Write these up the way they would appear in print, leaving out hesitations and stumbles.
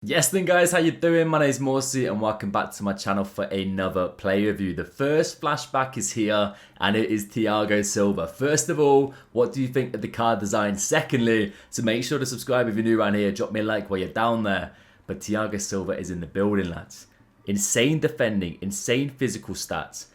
Yes then guys, how you doing? My name is Morsi and welcome back to my channel for another play review. The first flashback is here and it is Thiago Silva. First of all, what do you think of the card design? Secondly, so make sure to subscribe if you're new around here. Drop me a like while you're down there. But Thiago Silva is in the building, lads. Insane defending, insane physical stats.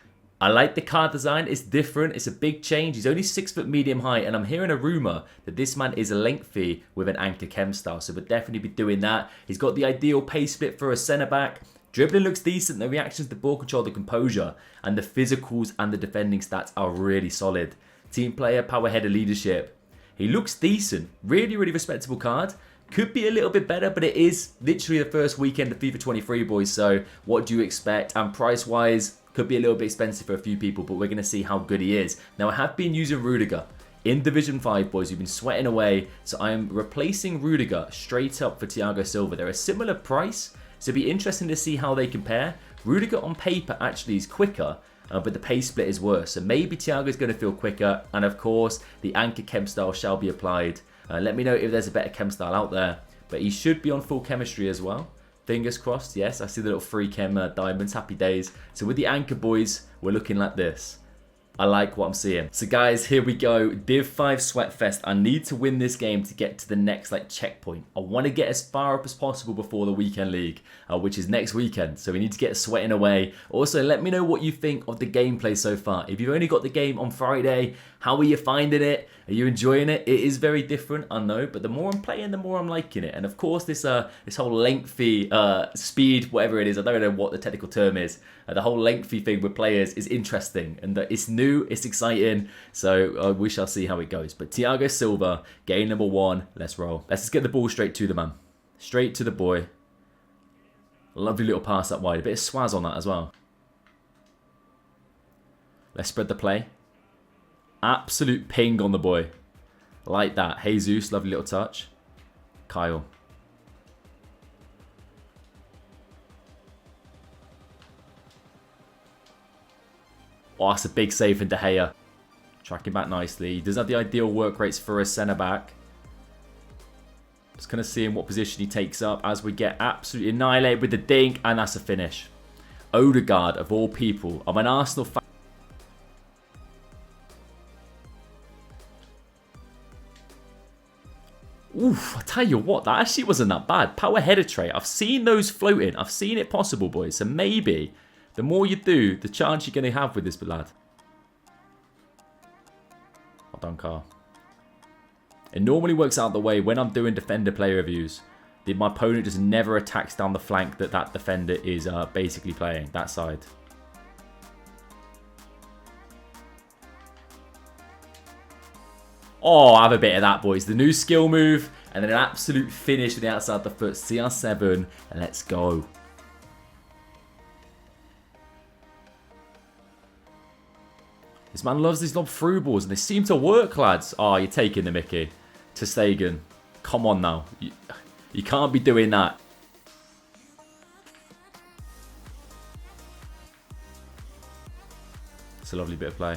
I like the card design, it's different, it's a big change. He's only 6 foot medium height and I'm hearing a rumour that this man is lengthy with an anchor chem style. So we'll definitely be doing that. He's got the ideal pace split for a centre back. Dribbling looks decent, the reactions, the ball control, the composure, and the physicals and the defending stats are really solid. Team player, power header, leadership. He looks decent, really respectable card. Could be a little bit better, but it is literally the first weekend of FIFA 23, boys. So what do you expect? And price-wise, could be a little bit expensive for a few people, but we're going to see how good he is. Now, I have been using Rudiger in Division 5, boys. We've been sweating away. So I am replacing Rudiger straight up for Thiago Silva. They're a similar price, so it'll be interesting to see how they compare. Rudiger on paper actually is quicker, but the pace split is worse. So maybe Thiago's going to feel quicker. And of course, the anchor chem style shall be applied. Let me know if there's a better chem style out there. But he should be on full chemistry as well. Fingers crossed, yes. I see the little free chem diamonds. Happy days. So with the anchor, boys, we're looking like this. I like what I'm seeing. So guys, here we go. Div 5 Sweatfest. I need to win this game to get to the next checkpoint. I want to get as far up as possible before the weekend league, which is next weekend. So we need to get sweating away. Also, let me know what you think of the gameplay so far. If you've only got the game on Friday, how are you finding it? Are you enjoying it? It is very different, I know, but the more I'm playing, the more I'm liking it. And of course, this whole lengthy speed, whatever it is, I don't know what the technical term is. The whole lengthy thing with players is interesting, and it's new, it's exciting. So we shall see how it goes. But Thiago Silva, game number 1. Let's roll. Let's just get the ball straight to the man, straight to the boy. Lovely little pass up wide, a bit of swaz on that as well. Let's spread the play. Absolute ping on the boy. Like that. Jesus, lovely little touch. Kyle. Oh, that's a big save for De Gea. Tracking back nicely. He does have the ideal work rates for a centre-back. Just going to see in what position he takes up as we get absolutely annihilated with the dink. And that's a finish. Odegaard, of all people. I'm an Arsenal fan. Oof, I tell you what, that actually wasn't that bad. Power header trait. I've seen those floating. I've seen it possible, boys. So maybe the more you do, the chance you're going to have with this lad. Well done, Carl. It normally works out the way when I'm doing defender play reviews. My opponent just never attacks down the flank that defender is basically playing, that side. Oh, have a bit of that, boys. The new skill move and then an absolute finish with the outside the foot. CR7 and let's go. This man loves these lob through balls and they seem to work, lads. Oh, you're taking the mickey. Ter Stegen. Come on now. You can't be doing that. It's a lovely bit of play.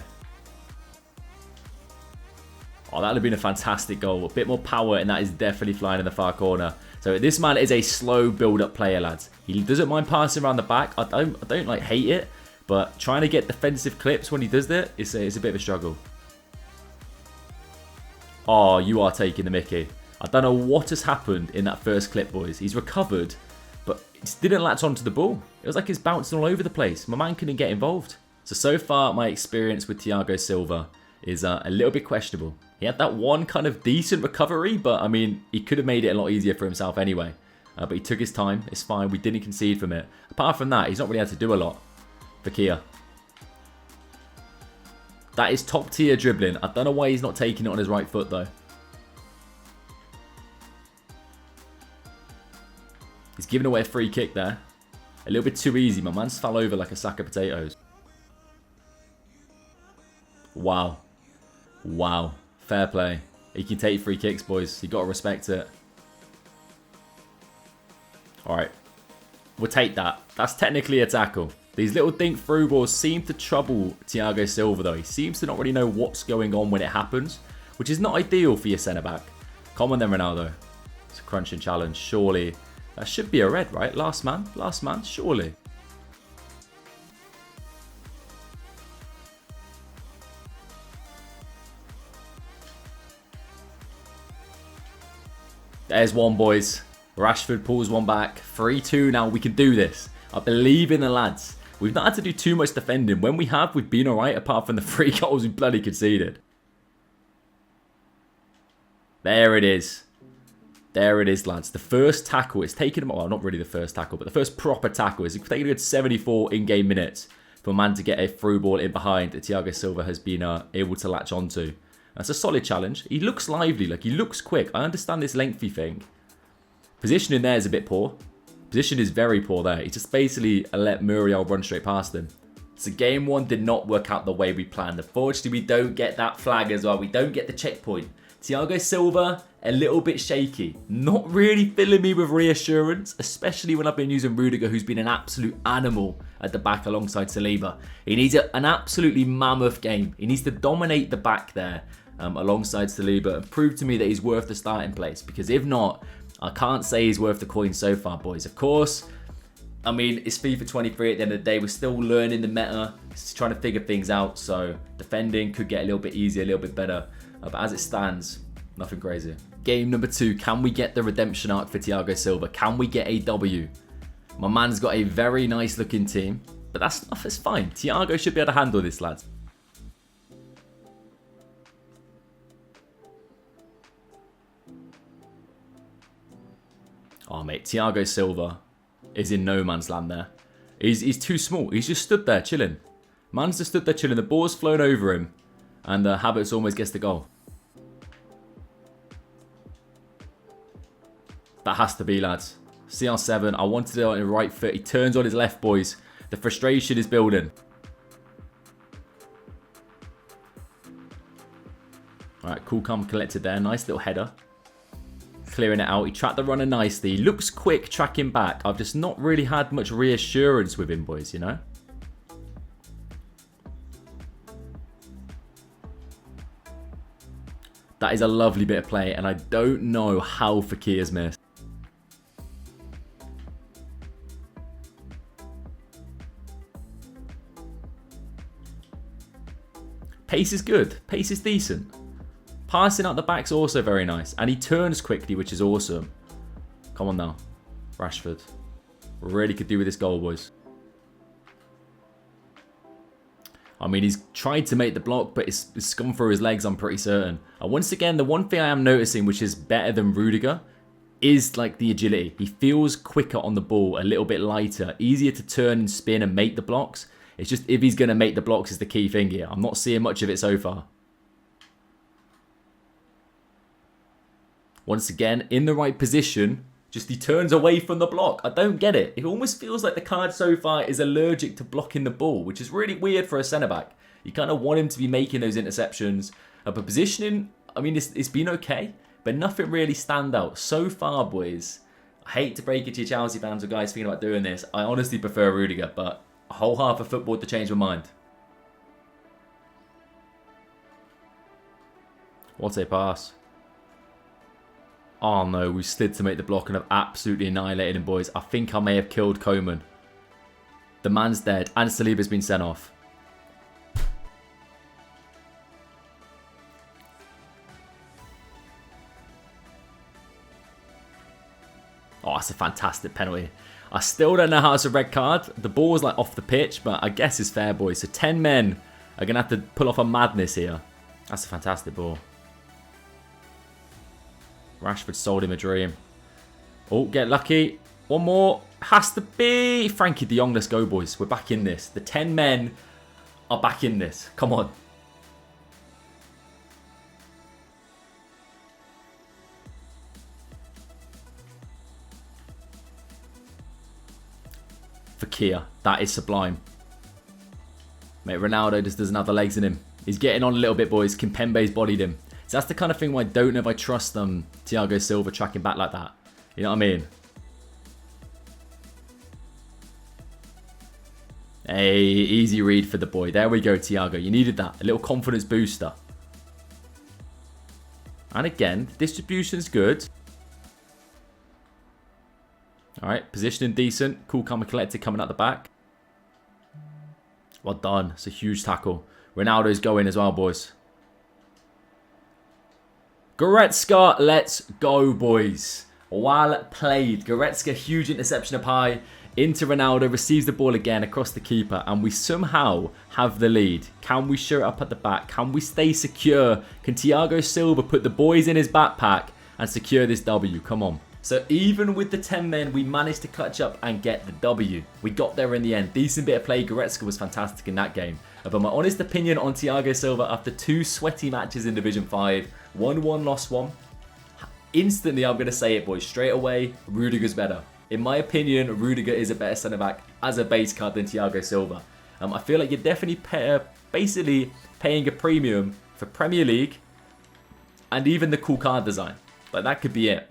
Oh, that would have been a fantastic goal. A bit more power, and that is definitely flying in the far corner. So this man is a slow build-up player, lads. He doesn't mind passing around the back. I don't hate it, but trying to get defensive clips when he does that is a bit of a struggle. Oh, you are taking the mickey. I don't know what has happened in that first clip, boys. He's recovered, but he just didn't latch onto the ball. It was like he's bouncing all over the place. My man couldn't get involved. So far, my experience with Thiago Silva is a little bit questionable. He had that one kind of decent recovery, but I mean, he could have made it a lot easier for himself anyway. But he took his time. It's fine. We didn't concede from it. Apart from that, he's not really had to do a lot for Kia. That is top tier dribbling. I don't know why he's not taking it on his right foot though. He's giving away a free kick there. A little bit too easy. My man's fell over like a sack of potatoes. Wow. Wow. Fair play. He can take free kicks, boys. You got to respect it. Alright. We'll take that. That's technically a tackle. These little dink through balls seem to trouble Thiago Silva, though. He seems to not really know what's going on when it happens, which is not ideal for your centre-back. Come on then, Ronaldo. It's a crunching challenge. Surely That should be a red, right? Last man, surely. There's one, boys. Rashford pulls one back. 3-2 now. We can do this. I believe in the lads. We've not had to do too much defending. When we have, we've been alright, apart from the 3 goals we bloody conceded. There it is. There it is, lads. The first tackle. It's taken, well, not really the first tackle, but the first proper tackle. It's taken a good 74 in-game minutes for a man to get a through ball in behind that Thiago Silva has been able to latch onto. That's a solid challenge. He looks lively. Like, he looks quick. I understand this lengthy thing. Positioning there is a bit poor. Position is very poor there. He just basically let Muriel run straight past him. So game 1 did not work out the way we planned. Unfortunately, we don't get that flag as well. We don't get the checkpoint. Thiago Silva, a little bit shaky. Not really filling me with reassurance, especially when I've been using Rudiger, who's been an absolute animal at the back alongside Saliba. He needs an absolutely mammoth game. He needs to dominate the back there alongside Saliba and prove to me that he's worth the starting place. Because if not, I can't say he's worth the coin so far, boys. Of course, I mean, it's FIFA 23 at the end of the day. We're still learning the meta, trying to figure things out. So defending could get a little bit easier, a little bit better. But as it stands, nothing crazy. Game number 2. Can we get the redemption arc for Thiago Silva? Can we get a W? My man's got a very nice looking team. But that's fine. Thiago should be able to handle this, lads. Oh, mate, Thiago Silva is in no man's land there. He's too small. He's just stood there chilling. Man's just stood there chilling. The ball's flown over him. And Havertz almost gets the goal. That has to be, lads. CR7, I wanted it on his right foot. He turns on his left, boys. The frustration is building. Alright, cool, calm, collected there. Nice little header. Clearing it out. He tracked the runner nicely. He looks quick tracking back. I've just not really had much reassurance with him, boys, you know? That is a lovely bit of play, and I don't know how Fakir's missed. Pace is good. Pace is decent. Passing out the back's also very nice. And he turns quickly, which is awesome. Come on now. Rashford. Really could do with this goal, boys. I mean, he's tried to make the block, but it's gone through his legs, I'm pretty certain. And once again, the one thing I am noticing, which is better than Rudiger, is like the agility. He feels quicker on the ball, a little bit lighter, easier to turn and spin and make the blocks. It's just if he's going to make the blocks is the key thing here. I'm not seeing much of it so far. Once again, in the right position, just he turns away from the block. I don't get it. It almost feels like the card so far is allergic to blocking the ball, which is really weird for a centre-back. You kind of want him to be making those interceptions. But positioning, I mean, it's been okay, but nothing really stand out. So far, boys, I hate to break it to you Chelsea fans or guys thinking about doing this. I honestly prefer Rudiger, but a whole half of football to change my mind. What a pass. Oh no, we slid to make the block and have absolutely annihilated him, boys. I think I may have killed Coman. The man's dead and Saliba's been sent off. Oh, that's a fantastic penalty. I still don't know how it's a red card. The ball was like off the pitch, but I guess it's fair, boys. So 10 men are going to have to pull off a madness here. That's a fantastic ball. Rashford sold him a dream. Oh, get lucky. One more. Has to be Frankie de Jong. Let's go, boys. We're back in this. The 10 men are back in this. Come on. Fakir. That is sublime. Mate, Ronaldo just doesn't have the legs in him. He's getting on a little bit, boys. Kimpembe's bodied him. So that's the kind of thing where I don't know if I trust Thiago Silva tracking back like that. You know what I mean? Hey, easy read for the boy. There we go, Thiago. You needed that. A little confidence booster. And again, distribution's good. All right, positioning decent. Cool, calm and collected coming out the back. Well done. It's a huge tackle. Ronaldo's going as well, boys. Goretzka, let's go, boys. Well played. Goretzka, huge interception up high. Into Ronaldo, receives the ball again across the keeper, and we somehow have the lead. Can we show it up at the back? Can we stay secure? Can Thiago Silva put the boys in his backpack and secure this W? Come on. So even with the 10 men, we managed to clutch up and get the W. We got there in the end. Decent bit of play. Goretzka was fantastic in that game. But my honest opinion on Thiago Silva after 2 sweaty matches in Division 5, won 1, lost 1. Instantly, I'm going to say it, boys. Straight away, Rudiger's better. In my opinion, Rudiger is a better centre-back as a base card than Thiago Silva. I feel like you're definitely basically paying a premium for Premier League and even the cool card design. Like, that could be it.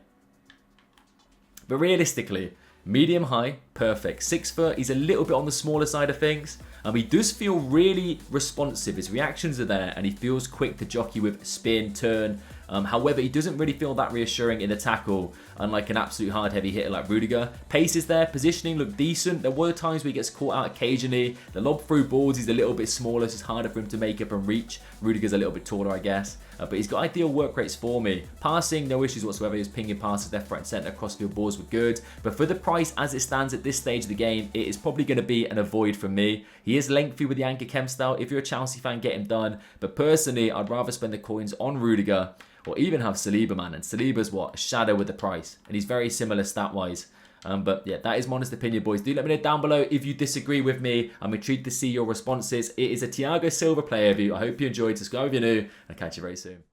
But realistically, medium high, perfect. 6 foot, he's a little bit on the smaller side of things. He does feel really responsive. His reactions are there and he feels quick to jockey with spin, turn. However, he doesn't really feel that reassuring in the tackle, unlike an absolute hard heavy hitter like Rudiger. Pace is there, positioning looked decent. There were times where he gets caught out occasionally. The lob through balls, he's a little bit smaller, so it's harder for him to make up and reach. Rudiger's a little bit taller, I guess. But he's got ideal work rates for me. Passing, no issues whatsoever. He was pinging passes left, right, and centre. Crossfield balls were good. But for the price as it stands at this stage of the game, it is probably going to be an avoid from me. He is lengthy with the anchor chem style. If you're a Chelsea fan, get him done. But personally, I'd rather spend the coins on Rudiger or even have Saliba, man. And Saliba's what? A shadow with the price. And he's very similar stat-wise. But yeah, that is my honest opinion, boys. Do let me know down below if you disagree with me. I'm intrigued to see your responses. It is a Thiago Silva player review. I hope you enjoyed. Subscribe if you're new. I'll catch you very soon.